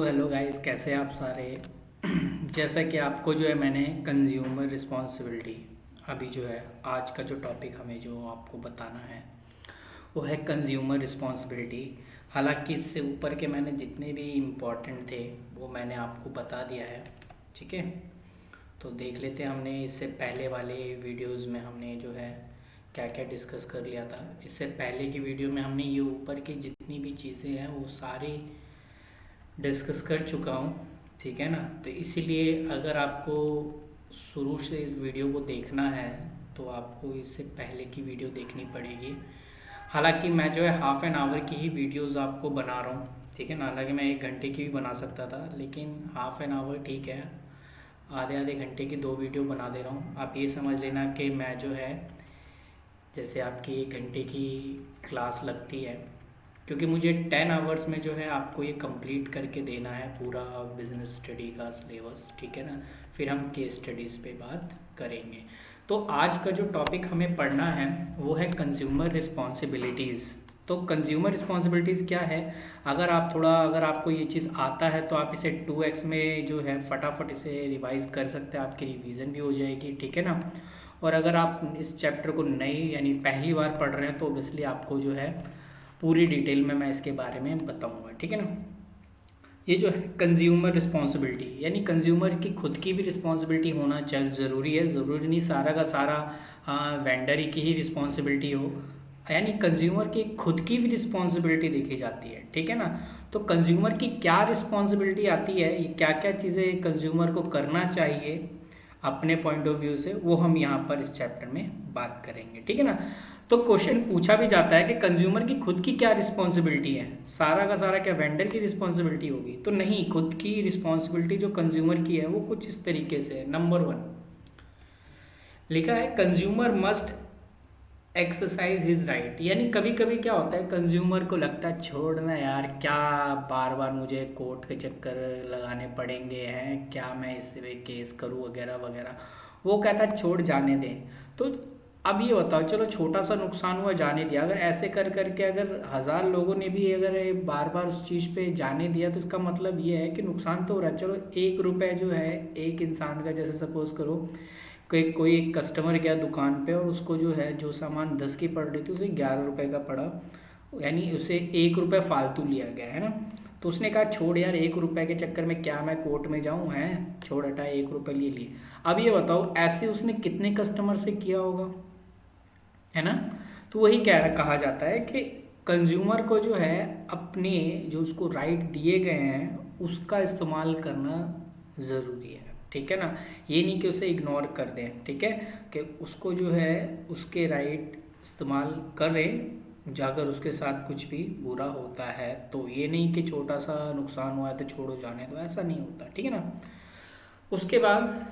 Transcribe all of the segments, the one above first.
Hello guys, कैसे हैं आप सारे। जैसा कि आपको जो है मैंने कंज्यूमर रिस्पॉन्सिबिलिटी, अभी जो है आज का जो टॉपिक हमें जो आपको बताना है वो है कंज्यूमर रिस्पॉन्सिबिलिटी। हालांकि इससे ऊपर के मैंने जितने भी इम्पोर्टेंट थे वो मैंने आपको बता दिया है। ठीक है, तो देख लेते हैं। हमने इससे पहले वाले वीडियोस में हमने जो है क्या क्या डिस्कस कर लिया था। इससे पहले की वीडियो में हमने ये ऊपर की जितनी भी चीज़ें हैं वो सारी डिस्कस कर चुका हूँ। ठीक है ना, तो इसीलिए अगर आपको शुरू से इस वीडियो को देखना है तो आपको इससे पहले की वीडियो देखनी पड़ेगी। हालांकि मैं जो है हाफ एन आवर की ही वीडियोस आपको बना रहा हूँ। ठीक है ना, हालांकि मैं 1 घंटे की भी बना सकता था, लेकिन हाफ एन आवर ठीक है। आधे आधे घंटे की 2 वीडियो बना दे रहा हूँ। आप ये समझ लेना कि मैं जो है जैसे आपकी 1 घंटे की क्लास लगती है, क्योंकि मुझे 10 आवर्स में जो है आपको ये कंप्लीट करके देना है पूरा बिजनेस स्टडी का सिलेबस। ठीक है ना, फिर हम केस स्टडीज़ पे बात करेंगे। तो आज का जो टॉपिक हमें पढ़ना है वो है कंज्यूमर रिस्पॉन्सिबिलिटीज़। तो कंज्यूमर रिस्पॉन्सिबिलिटीज़ क्या है, अगर आपको ये चीज़ आता है तो आप इसे 2x में जो है फटाफट इसे रिवाइज कर सकते हैं, आपकी रिवीजन भी हो जाएगी। ठीक है ना, और अगर आप इस चैप्टर को नई यानी पहली बार पढ़ रहे हैं तो ओबियसली आपको जो है पूरी डिटेल में मैं इसके बारे में बताऊंगा। ठीक है ना, ये जो है कंज्यूमर रिस्पॉन्सिबिलिटी यानी कंज्यूमर की खुद की भी रिस्पॉन्सिबिलिटी होना ज़रूरी है। ज़रूरी नहीं सारा का सारा वेंडर ही की ही रिस्पॉन्सिबिलिटी हो, यानी कंज्यूमर की खुद की भी रिस्पॉन्सिबिलिटी देखी जाती है। ठीक है ना, तो कंज्यूमर की क्या रिस्पॉन्सिबिलिटी आती है, ये क्या क्या चीज़ें कंज्यूमर को करना चाहिए अपने पॉइंट ऑफ व्यू से, वो हम यहाँ पर इस चैप्टर में बात करेंगे। ठीक है ना, तो क्वेश्चन पूछा भी जाता है कि कंज्यूमर की खुद की क्या रिस्पॉन्सिबिलिटी है, सारा का सारा क्या वेंडर की रिस्पॉन्सिबिलिटी होगी? तो नहीं, खुद की रिस्पॉन्सिबिलिटी जो कंज्यूमर की है वो कुछ इस तरीके से है। नंबर 1 लिखा है consumer must exercise his right. यानी कभी कभी क्या होता है, कंज्यूमर को लगता है छोड़ना यार, क्या बार बार मुझे कोर्ट के चक्कर लगाने पड़ेंगे हैं, क्या मैं इस पे केस करूं वगैरह वगैरह। वो कहता है छोड़ जाने दें। तो अब ये बताओ, चलो छोटा सा नुकसान हुआ जाने दिया, अगर ऐसे कर करके अगर 1000 लोगों ने भी अगर बार बार उस चीज़ पे जाने दिया तो इसका मतलब ये है कि नुकसान तो हो रहा है। चलो 1 रुपये जो है एक इंसान का, जैसे सपोज करो कोई कोई एक कस्टमर गया दुकान पे और उसको जो है जो सामान 10 की पड़ रही थी उसे 11 रुपये का पड़ा, यानी उसे 1 रुपये फालतू लिया गया है ना। तो उसने कहा छोड़ यार, 1 रुपये के चक्कर में क्या मैं कोर्ट में जाऊँ, है छोड़ हटा, 1 रुपये लिए लिए। अब ये बताओ ऐसे उसने कितने कस्टमर से किया होगा, है ना। तो वही कहा जाता है कि कंज्यूमर को जो है अपने जो उसको राइट दिए गए हैं उसका इस्तेमाल करना ज़रूरी है। ठीक है ना, ये नहीं कि उसे इग्नोर कर दें। ठीक है, कि उसको जो है उसके राइट इस्तेमाल करें, अगर उसके साथ कुछ भी बुरा होता है तो ये नहीं कि छोटा सा नुकसान हुआ है तो छोड़ो जाने दो, ऐसा नहीं होता। ठीक है ना, उसके बाद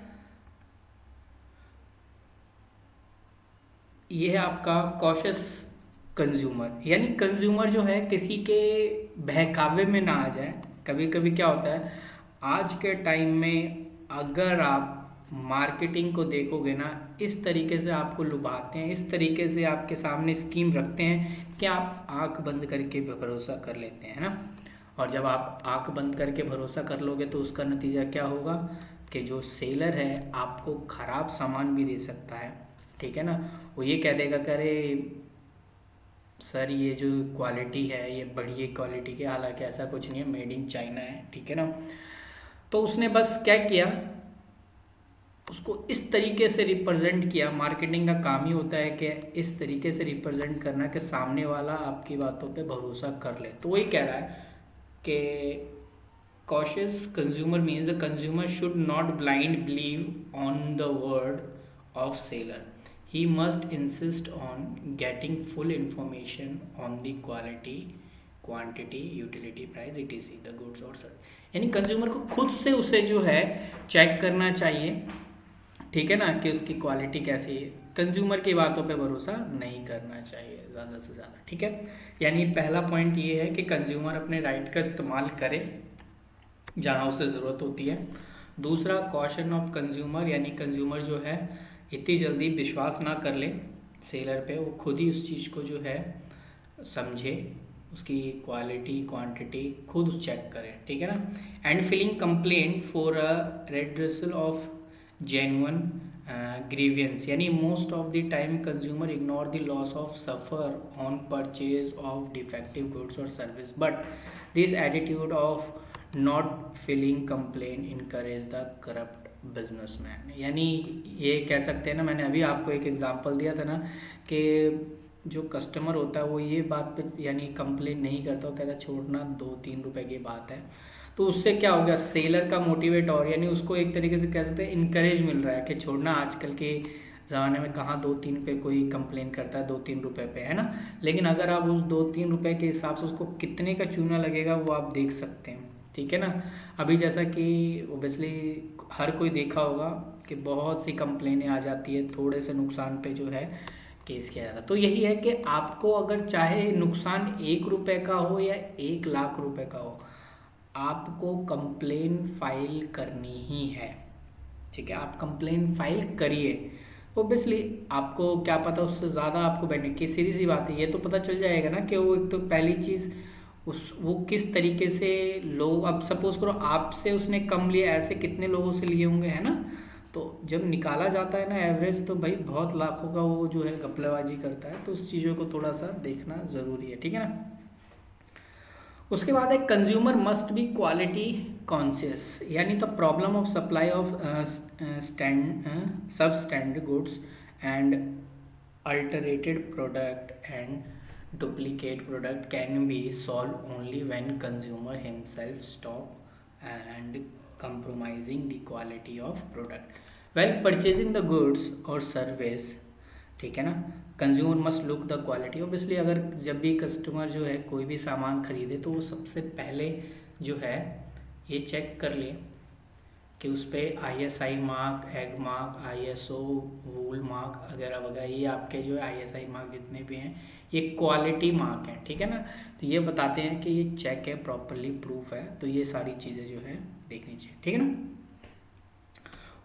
ये है आपका कॉशियस कंज्यूमर। यानी कंज्यूमर जो है किसी के बहकावे में ना आ जाए। कभी कभी क्या होता है आज के टाइम में, अगर आप मार्केटिंग को देखोगे ना, इस तरीके से आपको लुभाते हैं, इस तरीके से आपके सामने स्कीम रखते हैं कि आप आंख बंद करके भरोसा कर लेते हैं ना। और जब आप आंख बंद करके भरोसा कर लोगे तो उसका नतीजा क्या होगा कि जो सेलर है आपको ख़राब सामान भी दे सकता है। ठीक है ना, वो ये कह देगा कि अरे सर ये जो क्वालिटी है ये बढ़िया क्वालिटी की, हालांकि ऐसा कुछ नहीं है, मेड इन चाइना है। ठीक है ना, तो उसने बस क्या किया, उसको इस तरीके से रिप्रेजेंट किया। मार्केटिंग का काम ही होता है कि इस तरीके से रिप्रेजेंट करना कि सामने वाला आपकी बातों पे भरोसा कर ले। तो वही कह रहा है कि cautious consumer means the consumer should not blind believe on the word of seller. He must insist on getting full information on the quality, quantity, utility, price, etc the goods और सर्विस। यानी consumer को खुद से उसे जो है check करना चाहिए। ठीक है ना, कि उसकी क्वालिटी कैसी है। कंज्यूमर की बातों पे भरोसा नहीं करना चाहिए ज़्यादा से ज़्यादा। ठीक है, यानी पहला पॉइंट ये है कि कंज्यूमर अपने राइट का इस्तेमाल करे जहाँ उसे ज़रूरत होती है। दूसरा कॉशन ऑफ कंज्यूमर, यानी कंज्यूमर जो है इतनी जल्दी विश्वास ना कर ले सेलर पे, वो खुद ही उस चीज़ को जो है समझे। उसकी क्वालिटी क्वांटिटी खुद चेक करें, ठीक है ना। And filing complaint for a redressal of genuine grievance, यानी most of the time consumer ignore the loss of suffer on purchase of defective goods और service, but this attitude of not filing complain encourage the corrupt businessman. यानी ये कह सकते हैं ना, मैंने अभी आपको एक एग्जांपल दिया था ना कि जो कस्टमर होता है वो ये बात पे यानी कंप्लेन नहीं करता, वो कहता है छोड़ना 2-3 रुपए की बात है, तो उससे क्या हो गया, सेलर का मोटिवेट और यानी उसको एक तरीके से कह सकते हैं इनकरेज मिल रहा है कि छोड़ना, आजकल के ज़माने में कहाँ 2-3 पे कोई कंप्लेन करता है 2-3 रुपए पे, है ना। लेकिन अगर आप उस 2-3 रुपए के हिसाब से उसको कितने का चूना लगेगा वो आप देख सकते हैं, ठीक है ना। अभी जैसा कि ओबियसली हर कोई देखा होगा कि बहुत सी कंप्लेनें आ जाती है थोड़े से नुकसान पे जो है केस किया जाता है। तो यही है कि आपको अगर चाहे नुकसान 1 रुपए का हो या 1 लाख रुपए का हो, आपको कंप्लेन फाइल करनी ही है, ठीक है। आप कंप्लेन फाइल करिए, ओबियसली आपको क्या पता उससे ज़्यादा आपको बेनिफिट, सीधी सी बात है, ये तो पता चल जाएगा ना कि वो एक तो पहली चीज़ उस वो किस तरीके से लोग, अब सपोज करो आपसे उसने कम लिए, ऐसे कितने लोगों से लिए होंगे, है ना। तो जब निकाला जाता है ना एवरेज, तो भाई बहुत लाखों का वो जो है घपलाबाजी करता है, तो उस चीज़ों को थोड़ा सा देखना ज़रूरी है, ठीक है ना। उसके बाद है consumer must be quality conscious, यानी the problem of supply of substandard goods and adulterated product and duplicate product can be solve only when consumer himself stop and compromising the quality of product while purchasing the goods or service, ठीक है ना। Consumer must look the quality, obviously अगर जब भी customer जो है कोई भी सामान खरीदे तो वो सबसे पहले जो है ये चेक कर ले कि उस पर ISI mark, egg mark, ISO, वूल मार्क वगैरह वगैरह, ये आपके जो है ISI मार्क जितने भी हैं ये क्वालिटी मार्क हैं, ठीक है ना। तो ये बताते हैं कि ये चेक है, प्रॉपरली प्रूफ है, तो ये सारी चीज़ें जो है देखनी चाहिए, ठीक है ना।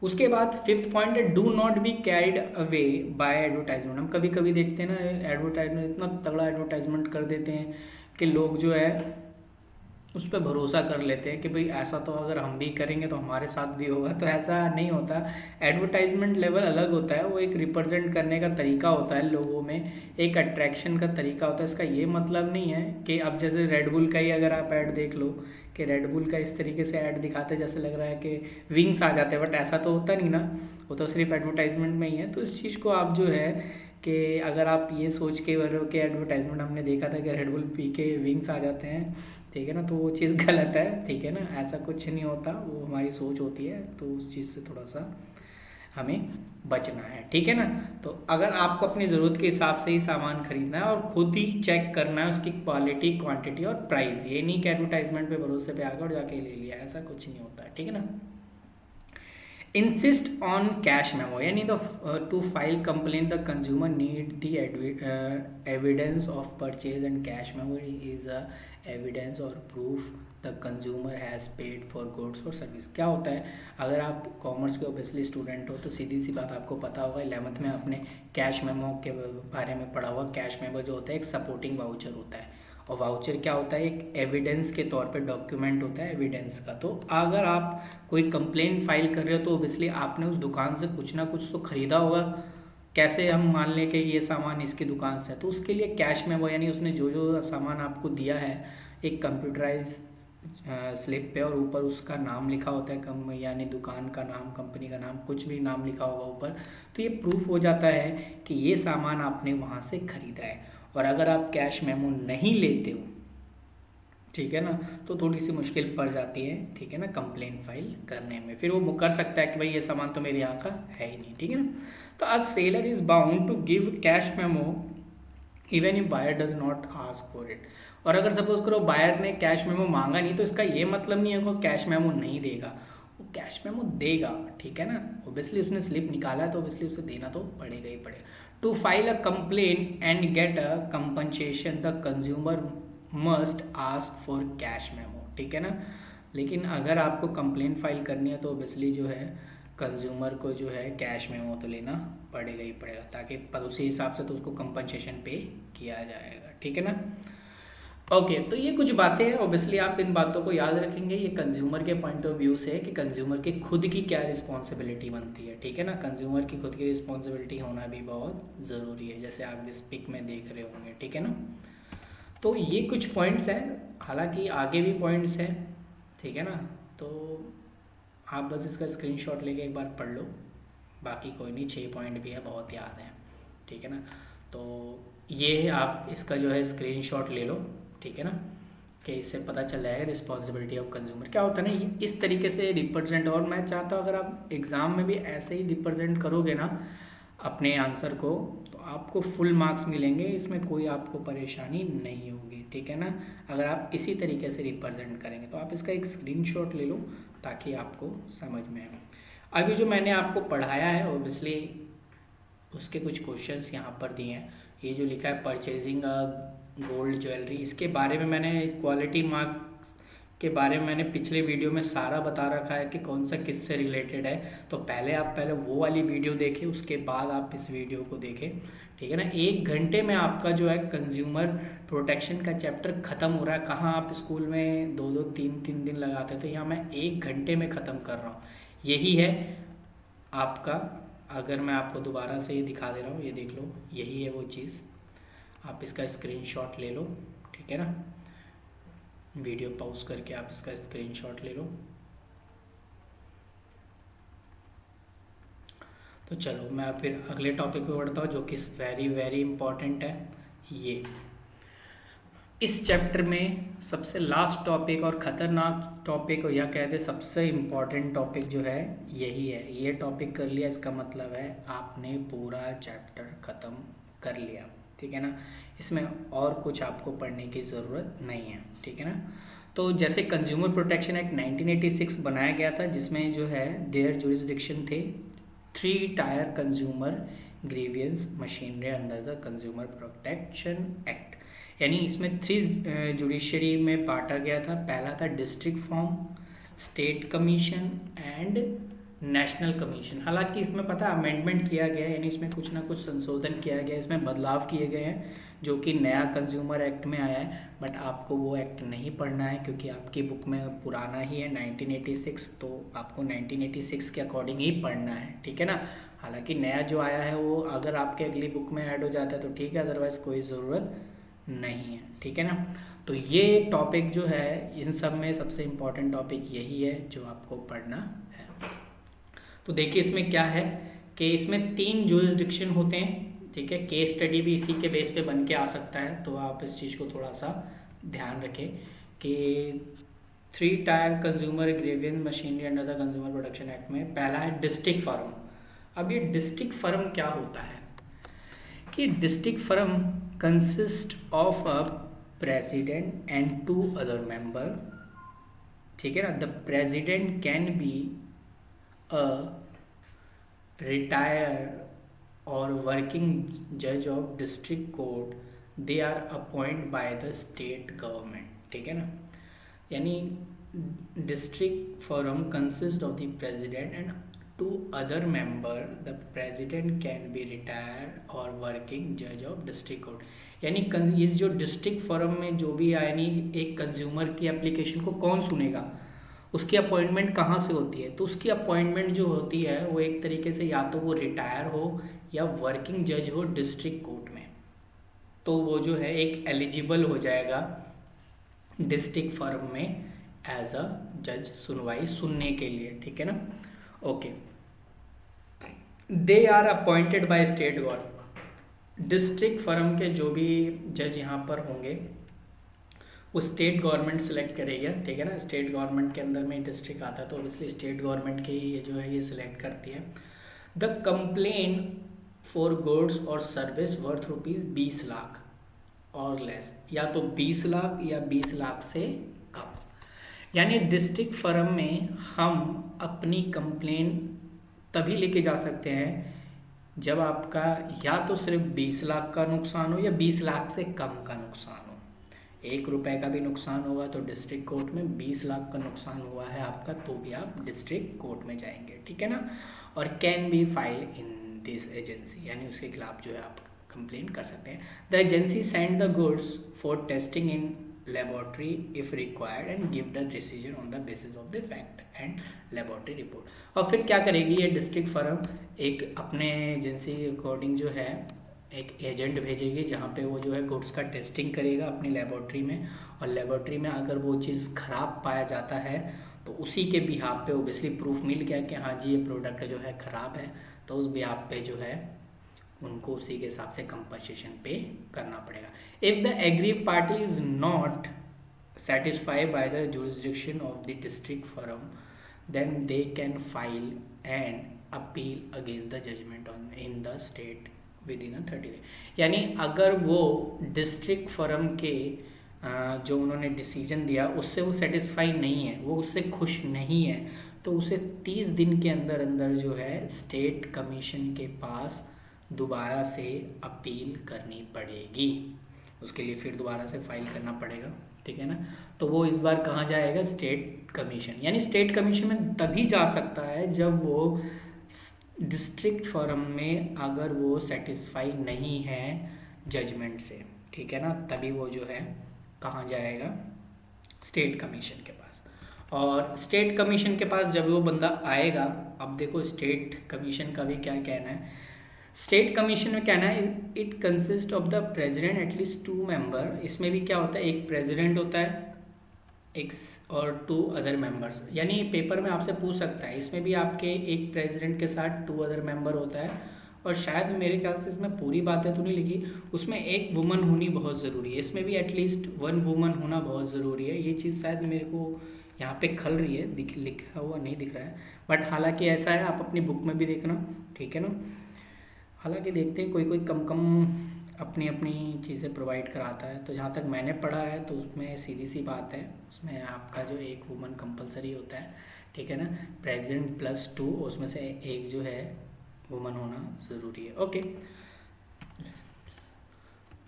उसके बाद 5th पॉइंट है do not be carried away by advertisement. हम कभी कभी देखते हैं ना एडवर्टाइजमेंट, इतना तगड़ा एडवर्टाइजमेंट कर देते हैं कि लोग जो है उस पर भरोसा कर लेते हैं कि भाई ऐसा तो अगर हम भी करेंगे तो हमारे साथ भी होगा, तो ऐसा नहीं होता। एडवर्टाइजमेंट लेवल अलग होता है, वो एक रिप्रेजेंट करने का तरीका होता है लोगों में, एक अट्रैक्शन का तरीका होता है। इसका ये मतलब नहीं है कि अब जैसे रेड बुल का ही अगर आप ऐड देख लो कि रेड बुल का इस तरीके से ऐड दिखाते जैसे लग रहा है कि विंग्स आ जाते हैं, बट ऐसा तो होता नहीं ना, वो तो सिर्फ एडवर्टाइजमेंट में ही है। तो इस चीज़ को आप जो है कि अगर आप ये सोच के भरो कि एडवर्टाइजमेंट हमने देखा था कि रेड बुल पी के विंग्स आ जाते हैं, ठीक है ना, तो वो चीज़ गलत है, ठीक है ना, ऐसा कुछ नहीं होता, वो हमारी सोच होती है, तो उस चीज़ से थोड़ा सा हमें बचना है, ठीक है ना। तो अगर आपको अपनी ज़रूरत के हिसाब से ही सामान खरीदना है और खुद ही चेक करना है उसकी क्वालिटी क्वांटिटी और प्राइस, ये नहीं कि एडवर्टाइजमेंट पे भरोसे पे आकर जाके ले लिया, ऐसा कुछ नहीं होता है, ठीक है ना। insist on cash memo, यानी the to file complaint the consumer need the evidence of purchase, and cash memo is a evidence or proof the consumer has paid for goods or service। क्या होता है, अगर आप commerce के obviously student हो तो सीधी सी बात आपको पता होगा, 11th में आपने कैश मेमो के बारे में पढ़ा हुआ। कैश मेमो जो होता है एक सपोर्टिंग वाउचर होता है, और वाउचर क्या होता है, एक एविडेंस के तौर पे डॉक्यूमेंट होता है एविडेंस का। तो अगर आप कोई कंप्लेंट फाइल कर रहे हो तो ओबियसली आपने उस दुकान से कुछ ना कुछ तो ख़रीदा होगा। कैसे हम मान लें कि ये सामान इसकी दुकान से है, तो उसके लिए कैश में वो यानी उसने जो जो सामान आपको दिया है एक कंप्यूटराइज स्लिप पे, और ऊपर उसका नाम लिखा होता है, कम यानी दुकान का नाम, कंपनी का नाम, कुछ भी नाम लिखा होगा ऊपर, तो ये प्रूफ हो जाता है कि ये सामान आपने वहाँ से ख़रीदा है। और अगर आप कैश मेमो नहीं लेते हो, ठीक है ना, तो थोड़ी सी मुश्किल पड़ जाती है, ठीक है ना, कंप्लेन फाइल करने में। फिर वो कर सकता है कि भाई ये सामान तो मेरे यहाँ का है ही नहीं, ठीक है ना। तो a seller is bound to give cash memo even if buyer does not ask for it. और अगर सपोज करो बायर ने कैश मेमो मांगा नहीं, तो इसका ये मतलब नहीं है कि वो कैश मेमो नहीं देगा, वो कैश मेमो देगा, ठीक है ना। ओबियसली उसने स्लिप निकाला है तो ओबियसली उसे देना तो पड़ेगा ही पड़ेगा। To file a complaint and get a compensation the consumer must ask for cash memo, ठीक है ना। लेकिन अगर आपको कंप्लेन फाइल करनी है तो ओबियसली जो है कंज्यूमर को जो है कैश मेमो तो लेना पड़ेगा ही पड़ेगा, ताकि पर उसी हिसाब से तो उसको कंपनसेशन पे किया जाएगा, ठीक है ना। ओके, तो ये कुछ बातें हैं, ऑब्वियसली आप इन बातों को याद रखेंगे। ये कंज्यूमर के पॉइंट ऑफ व्यू से कि कंज्यूमर की खुद की क्या रिस्पॉन्सिबिलिटी बनती है, ठीक है ना। कंज्यूमर की खुद की रिस्पॉन्सिबिलिटी होना भी बहुत ज़रूरी है, जैसे आप इस पिक में देख रहे होंगे, ठीक है ना। तो ये कुछ पॉइंट्स हैं, हालांकि आगे भी पॉइंट्स हैं, ठीक है ना। तो आप बस इसका स्क्रीनशॉट लेके एक बार पढ़ लो, बाकी कोई नहीं, 6 पॉइंट भी है, बहुत याद है, ठीक है ना। तो ये आप इसका जो है स्क्रीनशॉट ले लो, ठीक है ना, कि इससे पता चल जाएगा रिस्पॉन्सिबिलिटी ऑफ कंज्यूमर क्या होता है ना। ये इस तरीके से रिप्रेजेंट, और मैं चाहता हूँ अगर आप एग्ज़ाम में भी ऐसे ही रिप्रेजेंट करोगे ना अपने आंसर को, तो आपको फुल मार्क्स मिलेंगे, इसमें कोई आपको परेशानी नहीं होगी, ठीक है ना। अगर आप इसी तरीके से रिप्रेजेंट करेंगे तो आप इसका एक स्क्रीनशॉट ले लो ताकि आपको समझ में आए। अभी जो मैंने आपको पढ़ाया है ऑब्वियसली उसके कुछ क्वेश्चंस यहाँ पर दिए हैं। ये जो लिखा है परचेजिंग गोल्ड ज्वेलरी, इसके बारे में मैंने क्वालिटी मार्क्स के बारे में मैंने पिछले वीडियो में सारा बता रखा है कि कौन सा किससे रिलेटेड है। तो पहले वो वाली वीडियो देखें, उसके बाद आप इस वीडियो को देखें, ठीक है ना। 1 घंटे में आपका जो है कंज्यूमर प्रोटेक्शन का चैप्टर ख़त्म हो रहा है। कहाँ आप स्कूल में 2-2 3-3 दिन लगाते थे, यहाँ मैं 1 घंटे में ख़त्म कर रहा हूँ। यही है आपका, अगर मैं आपको दोबारा से ये दिखा दे रहा हूँ, ये देख लो, यही है वो चीज़। आप इसका स्क्रीनशॉट ले लो, ठीक है ना। वीडियो पॉज करके आप इसका स्क्रीनशॉट ले लो। तो चलो मैं फिर अगले टॉपिक पे बढ़ता हूँ, जो कि वेरी वेरी इंपॉर्टेंट है। ये इस चैप्टर में सबसे लास्ट टॉपिक और ख़तरनाक टॉपिक, या कहते सबसे इम्पॉर्टेंट टॉपिक जो है यही है। ये टॉपिक कर लिया, इसका मतलब है आपने पूरा चैप्टर ख़त्म कर लिया, ठीक है ना। इसमें और कुछ आपको पढ़ने की ज़रूरत नहीं है, ठीक है ना। तो जैसे कंज्यूमर प्रोटेक्शन एक्ट 1986 बनाया गया था, जिसमें जो है देयर जुरिस्डिक्शन थे 3 tyre consumer grievance machinery under the consumer protection act. यानी इसमें 3 जुडिशरी में बांटा गया था। पहला था district form, state commission and national commission. हालांकि इसमें पता अमेंडमेंट किया गया है, यानी इसमें कुछ ना कुछ संशोधन किया गया है, इसमें बदलाव किए गए हैं, जो कि नया कंज्यूमर एक्ट में आया है। बट आपको वो एक्ट नहीं पढ़ना है क्योंकि आपकी बुक में पुराना ही है 1986, तो आपको 1986 के अकॉर्डिंग ही पढ़ना है, ठीक है ना। हालांकि नया जो आया है वो अगर आपके अगली बुक में ऐड हो जाता है तो ठीक है, अदरवाइज़ कोई ज़रूरत नहीं है, ठीक है ना। तो ये टॉपिक जो है इन सब में सबसे इम्पॉर्टेंट टॉपिक यही है जो आपको पढ़ना है। तो देखिए इसमें क्या है कि इसमें 3 जुरिस्डिक्शन होते हैं, ठीक है। केस स्टडी भी इसी के बेस पे बन के आ सकता है, तो आप इस चीज़ को थोड़ा सा ध्यान रखें कि 3 tyre consumer grievance machinery under the consumer protection act में पहला है डिस्ट्रिक्ट फर्म। अब ये डिस्ट्रिक्ट फर्म क्या होता है कि district forum consist of a president and 2 other member, ठीक है ना। The president can be a retire or working जज of district court, they are appoint by the state government, ठीक है ना। यानी district forum consist of the president and 2 other member, the president can be retire or working जज of district court. यानी इस जो district forum में जो भी यानी एक कंज्यूमर की एप्लीकेशन को कौन सुनेगा, उसकी अपॉइंटमेंट कहाँ से होती है, तो उसकी अपॉइंटमेंट जो होती है वो एक तरीके से या तो वो रिटायर हो या वर्किंग जज हो डिस्ट्रिक्ट कोर्ट में, तो वो जो है एक एलिजिबल हो जाएगा डिस्ट्रिक्ट फर्म में एज अ जज सुनवाई सुनने के लिए, ठीक है ना। Okay, they are appointed by state government. District forum के जो भी जज यहाँ पर होंगे वो स्टेट गवर्नमेंट सेलेक्ट करेगी, ठीक है ना। स्टेट गवर्नमेंट के अंदर में डिस्ट्रिक्ट आता है तो ऑब्वियसली स्टेट गवर्नमेंट के ये जो है ये सिलेक्ट करती है। द कंप्लेन फॉर गुड्स और सर्विस वर्थ ₹20 लाख और लेस, या तो 20 लाख या 20 लाख से कम। यानी डिस्ट्रिक्ट फर्म में हम अपनी कंप्लेन तभी लेके जा सकते हैं जब आपका या तो सिर्फ 20 लाख का नुकसान हो या 20 लाख से कम का नुकसान हो। 1 रुपए का भी नुकसान होगा तो डिस्ट्रिक्ट कोर्ट में, 20 लाख का नुकसान हुआ है आपका तो भी आप डिस्ट्रिक्ट कोर्ट में जाएंगे, ठीक है ना। और can be file in this agency, यानी उसके खिलाफ जो है आप कंप्लेन कर सकते हैं। The agency send the goods for testing in laboratory if required and give the decision on the basis of the fact and laboratory report. और फिर क्या करेगी ये डिस्ट्रिक्ट फर्म, एक अपने एजेंसी के अकॉर्डिंग जो है एक एजेंट भेजेगी जहाँ पे वो जो है गुड्स का टेस्टिंग करेगा अपनी लेबोरेटरी में, और लेबोरेटरी में अगर वो चीज़ ख़राब पाया जाता है तो उसी के बिहाफ पे ओबियसली प्रूफ मिल गया कि हाँ जी ये प्रोडक्ट जो है ख़राब है, तो उस बिहाफ पे जो है उनको उसी के हिसाब से कंपनसेशन पे करना पड़ेगा। If the aggrieve party is not satisfied by the jurisdiction of the district forum, then they can file an appeal against the judgment on in the state within a 30 day। यानी अगर वो district forum के जो उन्होंने decision दिया उससे वो satisfy नहीं है, वो उससे खुश नहीं है, तो उसे 30 दिन के अंदर अंदर जो है स्टेट कमीशन के पास दोबारा से अपील करनी पड़ेगी। उसके लिए फिर दोबारा से फाइल करना पड़ेगा, ठीक है ना। तो वो इस बार कहाँ जाएगा, स्टेट कमीशन। यानी स्टेट कमीशन में तभी जा सकता है जब वो डिस्ट्रिक्ट फोरम में अगर वो सेटिस्फाई नहीं है जजमेंट से, ठीक है ना, तभी वो जो है कहाँ जाएगा, स्टेट कमीशन के पास। और स्टेट कमीशन के पास जब वो बंदा आएगा, अब देखो स्टेट कमीशन का भी क्या कहना है। स्टेट कमीशन में कहना है it consist of the president at least 2 member. इसमें भी क्या होता है, एक प्रेसिडेंट होता है एक और 2 अदर मेंबर्स। यानी पेपर में आपसे पूछ सकता है, इसमें भी आपके एक प्रेसिडेंट के साथ 2 अदर मेंबर होता है, और शायद मेरे ख्याल से इसमें पूरी बातें तो नहीं लिखी, उसमें एक वुमन होनी बहुत ज़रूरी है। इसमें भी एटलीस्ट 1 वुमन होना बहुत ज़रूरी है। ये चीज़ शायद मेरे को यहाँ पे खल रही है, लिखा हुआ नहीं दिख रहा है, बट हालांकि ऐसा है, आप अपनी बुक में भी देखना, ठीक है ना। हालांकि देखते हैं कोई कोई कम कम अपनी अपनी चीज़ें प्रोवाइड कराता है, तो जहाँ तक मैंने पढ़ा है तो उसमें सीधी सी बात है, उसमें आपका जो एक वुमन कंपलसरी होता है, ठीक है ना, प्रेसिडेंट +2, उसमें से एक जो है वुमन होना ज़रूरी है। ओके,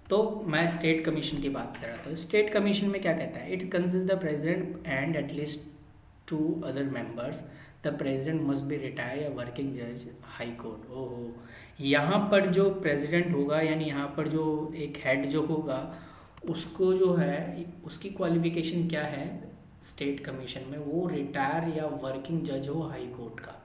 तो मैं स्टेट कमीशन की बात कर रहा था। स्टेट कमीशन में क्या कहता है, it consist the president and at least 2 other members. The president must be retire या वर्किंग जज हाई कोर्ट। ओहो, यहाँ पर जो प्रेसिडेंट होगा, यानी यहाँ पर जो एक हेड जो होगा, उसको जो है उसकी क्वालिफिकेशन क्या है स्टेट कमीशन में, वो रिटायर या वर्किंग जज हो हाई कोर्ट का।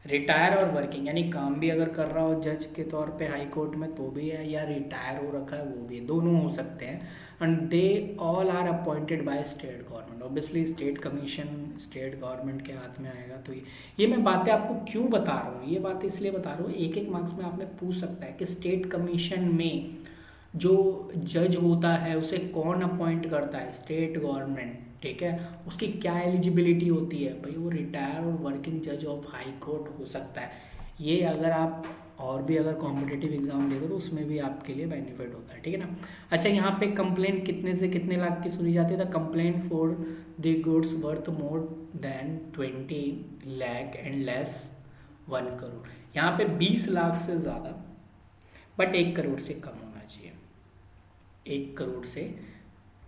रिटायर और वर्किंग यानी काम भी अगर कर रहा हो जज के तौर पे हाई कोर्ट में तो भी है, या रिटायर हो रखा है वो भी, दोनों हो सकते हैं। And they all are appointed by state government. Obviously state commission state government के हाथ में आएगा। तो ये मैं बातें आपको क्यों बता रहा हूँ, ये बातें इसलिए बता रहा हूँ, एक एक मार्क्स में आपने पूछ सकता है कि स्टेट कमीशन में जो जज होता है उसे कौन अपॉइंट करता है, स्टेट गवर्नमेंट, ठीक है। उसकी क्या एलिजिबिलिटी होती है भाई, वो रिटायर और वर्किंग जज ऑफ हाई कोर्ट हो सकता है। ये अगर आप और भी अगर कॉम्पिटिटिव एग्जाम देते तो उसमें भी आपके लिए बेनिफिट होता है, ठीक है ना। अच्छा, यहाँ पे कंप्लेंट कितने से कितने लाख की सुनी जाती है, the complaint for the goods worth more than 20 lakh and less 1 crore. यहाँ पे 20 लाख से ज़्यादा बट 1 करोड़ से कम होना चाहिए, 1 करोड़ से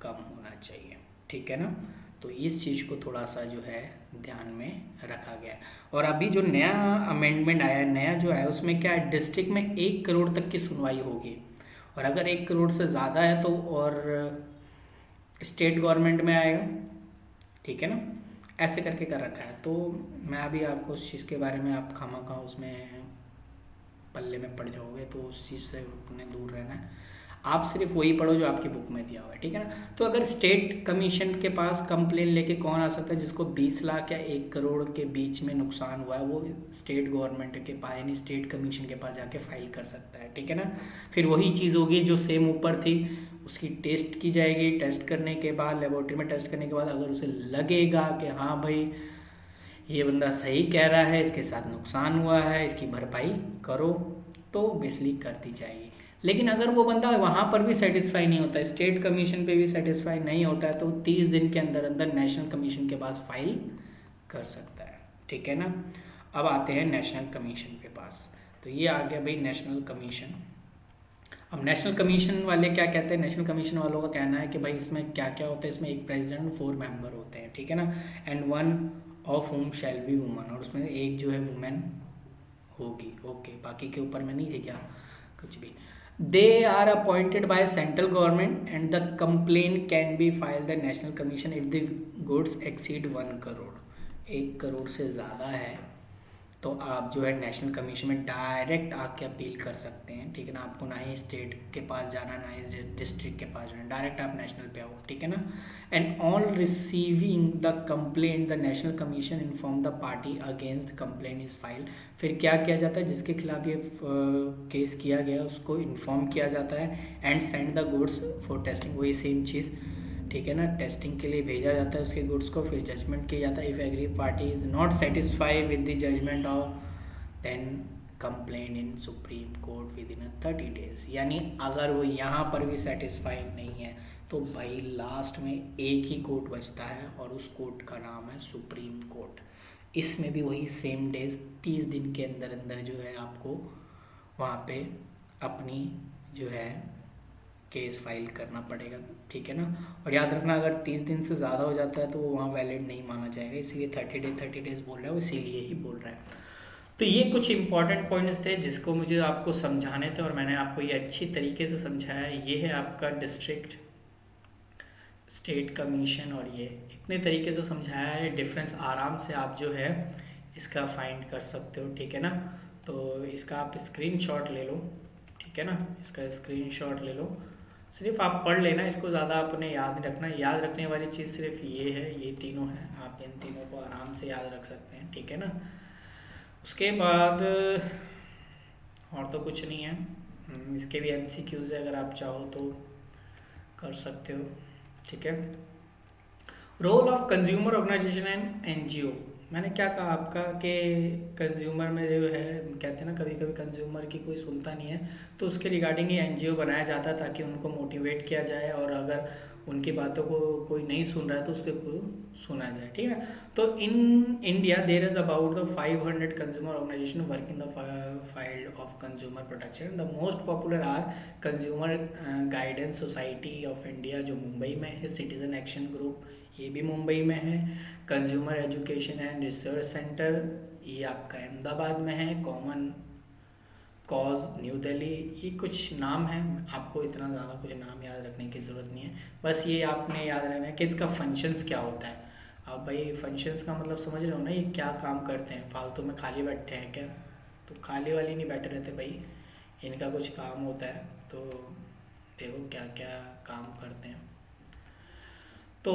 कम होना चाहिए, ठीक है ना। तो इस चीज़ को थोड़ा सा जो है ध्यान में रखा गया है। और अभी जो नया अमेंडमेंट आया है, नया जो है उसमें क्या है, डिस्ट्रिक्ट में 1 करोड़ तक की सुनवाई होगी, और अगर 1 करोड़ से ज़्यादा है तो और स्टेट गवर्नमेंट में आएगा, ठीक है ना। ऐसे करके कर रखा है। तो मैं अभी आपको उस चीज़ के बारे में, आप खामा उसमें पल्ले में पड़ जाओगे, तो उस चीज़ से उन्हें दूर रहना है। आप सिर्फ वही पढ़ो जो आपकी बुक में दिया हुआ है, ठीक है ना। तो अगर स्टेट कमीशन के पास कंप्लेन लेके कौन आ सकता है, जिसको 20 लाख या 1 करोड़ के बीच में नुकसान हुआ है, वो स्टेट गवर्नमेंट के पास यानी स्टेट कमीशन के पास जाके फाइल कर सकता है, ठीक है ना। फिर वही चीज़ होगी जो सेम ऊपर थी, उसकी टेस्ट की जाएगी, टेस्ट करने के बाद लेबोरेटरी में टेस्ट करने के बाद अगर उसे लगेगा कि हाँ भाई ये बंदा सही कह रहा है, इसके साथ नुकसान हुआ है, इसकी भरपाई करो, तो बेसिकली कर दी जाएगी। लेकिन अगर वो बंदा वहाँ पर भी सेटिस्फाई नहीं होता है, स्टेट कमीशन पे भी सेटिस्फाई नहीं होता है, तो 30 दिन के अंदर अंदर नेशनल कमीशन के पास फाइल कर सकता है, ठीक है ना। अब आते हैं नेशनल कमीशन के पास। तो ये आ गया भाई नेशनल कमीशन। अब नेशनल कमीशन वाले क्या कहते हैं, नेशनल कमीशन वालों का कहना है कि भाई इसमें क्या क्या होता है, इसमें एक प्रेसिडेंट 4 मेंबर होते हैं, ठीक है ना, and 1 of home shall be woman, और उसमें एक जो है वुमेन होगी। ओके, बाकी के ऊपर में नहीं है क्या कुछ भी। They are appointed by central government and the complaint can be filed the national commission if the goods exceed 1 crore, 1 crore से ज़्यादा है तो आप जो है नेशनल कमीशन में डायरेक्ट आके अपील कर सकते हैं, ठीक है ना। आपको ना ही स्टेट के पास जाना, ना ही डिस्ट्रिक्ट के पास जाना, डायरेक्ट आप नेशनल पे आओ, ठीक है ना। And on receiving the complaint the national commission inform the party against the complaint is filed. फिर क्या किया जाता है, जिसके खिलाफ ये केस किया गया उसको इन्फॉर्म किया जाता है and send the goods for testing, वही सेम चीज़, ठीक है ना, टेस्टिंग के लिए भेजा जाता है उसके गुड्स को, फिर जजमेंट किया जाता है। If aggrieved party is not satisfied with the judgement और then complain in Supreme Court within 30 days. यानी अगर वो यहाँ पर भी सेटिस्फाइड नहीं है तो भाई लास्ट में एक ही कोर्ट बचता है और उस कोर्ट का नाम है सुप्रीम कोर्ट। इसमें भी वही सेम डेज 30 दिन के अंदर अंदर जो है आपको वहाँ पे अपनी जो है केस फाइल करना पड़ेगा, ठीक है ना। और याद रखना अगर 30 दिन से ज़्यादा हो जाता है तो वो वहाँ वैलिड नहीं माना जाएगा, इसीलिए 30 डेज बोल रहा है वो, इसीलिए ही बोल रहा है। तो ये कुछ इंपॉर्टेंट पॉइंट्स थे जिसको मुझे आपको समझाने थे और मैंने आपको ये अच्छी तरीके से समझाया। ये है आपका डिस्ट्रिक्ट, स्टेट कमीशन, और ये इतने तरीके से समझाया है, डिफरेंस आराम से आप जो है इसका फाइंड कर सकते हो, ठीक है ना। तो इसका आप स्क्रीनशॉट ले लो, ठीक है ना, इसका स्क्रीनशॉट ले लो, सिर्फ आप पढ़ लेना इसको, ज़्यादा आपने याद नहीं रखना। याद रखने वाली चीज़ सिर्फ ये है, ये तीनों हैं, आप इन तीनों को आराम से याद रख सकते हैं, ठीक है ना। उसके बाद और तो कुछ नहीं है, इसके भी MCQs है, अगर आप चाहो तो कर सकते हो, ठीक है। Role of consumer organization and NGO। मैंने क्या कहा आपका कि कंज्यूमर में जो है कहते हैं ना कभी कभी कंज्यूमर की कोई सुनता नहीं है, तो उसके रिगार्डिंग ये NGO बनाया जाता है ताकि उनको मोटिवेट किया जाए और अगर उनकी बातों को कोई नहीं सुन रहा है तो उसके को सुना जाए, ठीक है। तो in India there is about the 500 consumer organization work in the field of consumer protection. The most popular are consumer guidance society of India जो मुंबई में है, सिटीजन एक्शन ग्रुप ये भी मुंबई में है, consumer education and research centre ये आपका अहमदाबाद में है, कॉमन कॉज न्यू दिल्ली, ये कुछ नाम है, आपको इतना ज़्यादा कुछ नाम याद रखने की ज़रूरत नहीं है, बस ये आपने याद रखना है कि इसका फंक्शंस क्या होता है। अब भाई फंक्शंस का मतलब समझ रहे हो ना, ये क्या काम करते हैं, फालतू में खाली बैठे हैं क्या, तो खाली वाली नहीं बैठे रहते भाई, इनका कुछ काम होता है, तो देखो क्या क्या काम करते हैं। तो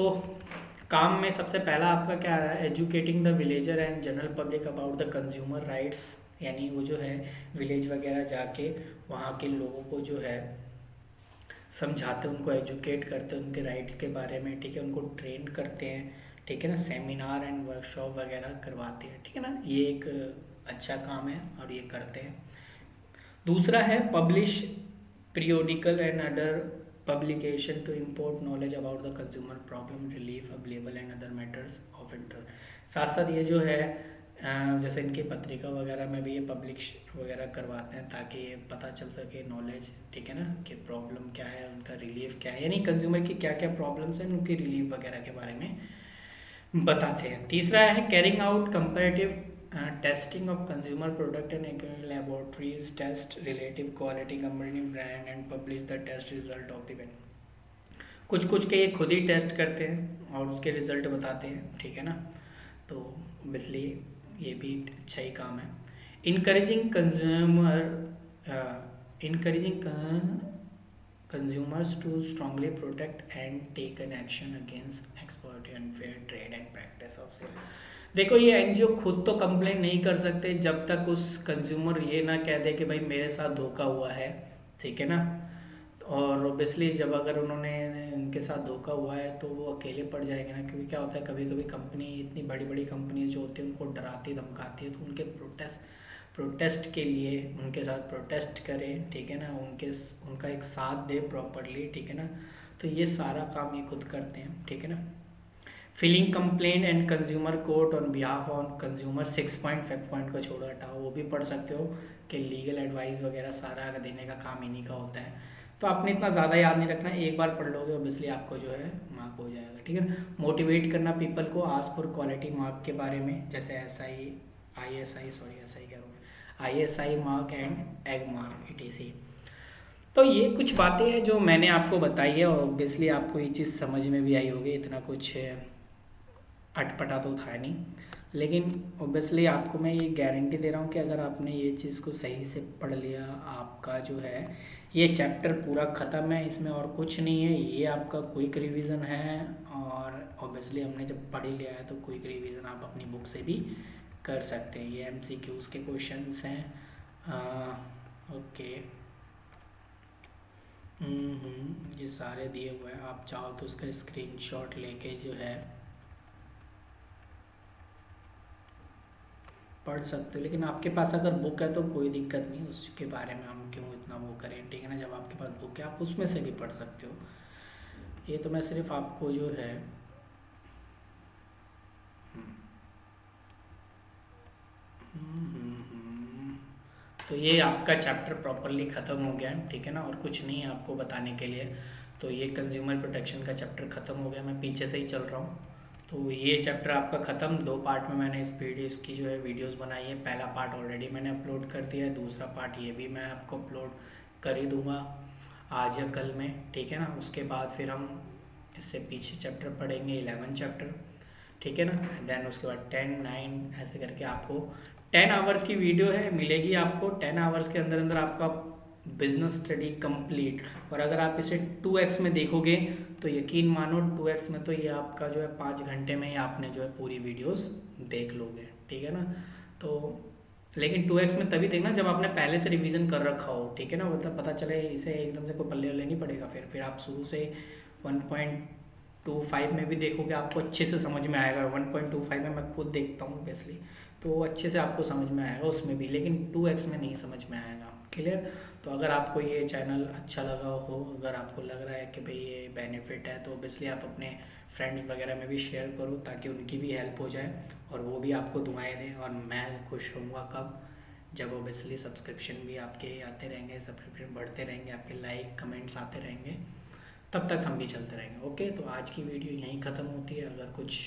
काम में सबसे पहला आपका क्या आ रहा है, educating the villager and general public about the consumer rights, यानी वो जो है विलेज वगैरह जाके वहाँ के लोगों को जो है समझाते हैं, उनको एजुकेट करते हैं उनके राइट्स के बारे में, ठीक है, उनको ट्रेन करते हैं, ठीक है ना, सेमिनार एंड वर्कशॉप वगैरह करवाते हैं, ठीक है ना, ये एक अच्छा काम है और ये करते हैं। दूसरा है publish periodical and other publication to import knowledge about the consumer problem relief available and other matters of interest। साथ साथ ये जो है जैसे इनकी पत्रिका वगैरह में भी ये पब्लिश वगैरह करवाते हैं ताकि ये पता चल सके नॉलेज, ठीक है ना, कि प्रॉब्लम क्या है, उनका रिलीफ क्या है, यानी कंज्यूमर की क्या क्या प्रॉब्लम्स हैं उनकी रिलीफ वगैरह के बारे में बताते हैं। तीसरा है carrying out comparative testing of consumer product and laboratories test relative quality company brand and publish the test result of the brand। कुछ कुछ के ये खुद ही टेस्ट करते हैं और उसके रिजल्ट बताते हैं, ठीक है ना, तो ऑब्वियसली ये भी अच्छा ही काम है। Encouraging consumers to strongly protect and take an action against exploit and fair trade and practice of sale। देखो ये NGO खुद तो कंप्लेन नहीं कर सकते जब तक उस कंज्यूमर ये ना कह दे कि भाई मेरे साथ धोखा हुआ है, ठीक है ना, और ऑब्वियसली जब अगर उन्होंने उनके साथ धोखा हुआ है तो वो अकेले पड़ जाएंगे ना, क्योंकि क्या होता है कभी कभी कंपनी इतनी बड़ी बड़ी कंपनी जो होती है उनको डराती धमकाती है, तो उनके प्रोटेस्ट के लिए उनके साथ प्रोटेस्ट करें, ठीक है ना, उनका एक साथ दे प्रॉपरली, ठीक है ना, तो ये सारा काम ये खुद करते हैं, ठीक है ना। Filling complaint and consumer court on behalf on consumer 6.5 point को छोड़ो हटाओ, वो भी पढ़ सकते हो कि लीगल एडवाइस वगैरह सारा देने का काम इन्हीं का होता है। तो आपने इतना ज़्यादा याद नहीं रखना, एक बार पढ़ लोगे ऑब्वियसली आपको जो है मार्क हो जाएगा, ठीक है। मोटिवेट करना पीपल को आस्क फॉर क्वालिटी मार्क के बारे में, जैसे ISI mark and egg mark ETC। तो ये कुछ बातें हैं जो मैंने आपको बताई है, और ऑब्वियसली आपको ये चीज़ समझ में भी आई होगी, इतना कुछ अटपटा तो था नहीं। लेकिन ऑब्वियसली आपको मैं ये गारंटी दे रहा हूँ कि अगर आपने ये चीज़ को सही से पढ़ लिया, आपका जो है ये चैप्टर पूरा ख़त्म है, इसमें और कुछ नहीं है, ये आपका क्विक रिवीजन है। और ऑब्वियसली हमने जब पढ़ ही लिया है तो क्विक रिवीजन आप अपनी बुक से भी कर सकते हैं। ये MCQs के क्वेश्चंस हैं। ओके। ये सारे दिए हुए हैं, आप चाहो तो उसका स्क्रीनशॉट लेके जो है पढ़ सकते हो। लेकिन आपके पास अगर बुक है तो कोई दिक्कत नहीं, उसके बारे में हम क्यों इतना वो करें, ठीक है ना। जब आपके पास बुक है आप उसमें से भी पढ़ सकते हो। ये तो मैं सिर्फ आपको जो है तो ये आपका चैप्टर प्रॉपरली ख़त्म हो गया है, ठीक है ना, और कुछ नहीं है आपको बताने के लिए। तो ये कंज्यूमर प्रोटेक्शन का चैप्टर ख़त्म हो गया, मैं पीछे से ही चल रहा हूँ। तो ये चैप्टर आपका ख़त्म। 2 पार्ट में मैंने इस वीडियो इसकी जो है वीडियोस बनाई है। पहला पार्ट ऑलरेडी मैंने अपलोड कर दिया है, दूसरा पार्ट ये भी मैं आपको अपलोड कर ही दूँगा आज या कल में, ठीक है ना। उसके बाद फिर हम इससे पीछे चैप्टर पढ़ेंगे, 11 चैप्टर, ठीक है ना। देन उसके बाद 10, 9 ऐसे करके आपको 10 आवर्स की वीडियो है मिलेगी आपको। 10 आवर्स के अंदर अंदर आपका बिजनेस स्टडी कंप्लीट। और अगर आप इसे 2x में देखोगे तो यकीन मानो 2x में तो ये आपका जो है 5 घंटे में ही आपने जो है पूरी वीडियोस देख लोगे, ठीक है ना। तो लेकिन 2x में तभी देखना जब आपने पहले से रिवीजन कर रखा हो, ठीक है ना। मतलब पता चले इसे एकदम से कोई पल्ले वल्ले नहीं पड़ेगा। फिर आप शुरू से 1.25 में भी देखोगे आपको अच्छे से समझ में आएगा। 1.25 में मैं खुद देखता हूँ बेसिकली, तो अच्छे से आपको समझ में आएगा उसमें भी, लेकिन 2x में नहीं समझ में आएगा। क्लियर। तो अगर आपको ये चैनल अच्छा लगा हो, अगर आपको लग रहा है कि भाई ये बेनिफिट है, तो ऑब्वियसली आप अपने फ्रेंड्स वगैरह में भी शेयर करो ताकि उनकी भी हेल्प हो जाए और वो भी आपको दुआएं दें। और मैं खुश होऊंगा कब, जब ऑब्वियसली सब्सक्रिप्शन भी आपके आते रहेंगे, सब्सक्रिप्शन बढ़ते रहेंगे, आपके लाइक कमेंट्स आते रहेंगे, तब तक हम भी चलते रहेंगे। ओके, तो आज की वीडियो यहीं ख़त्म होती है। अगर कुछ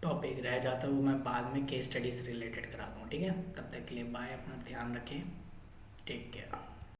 टॉपिक रह जाता है वो मैं बाद में केस स्टडी से रिलेटेड करा दूँ, ठीक है। तब तक के लिए बाय, अपना ध्यान रखें, टेक केयर।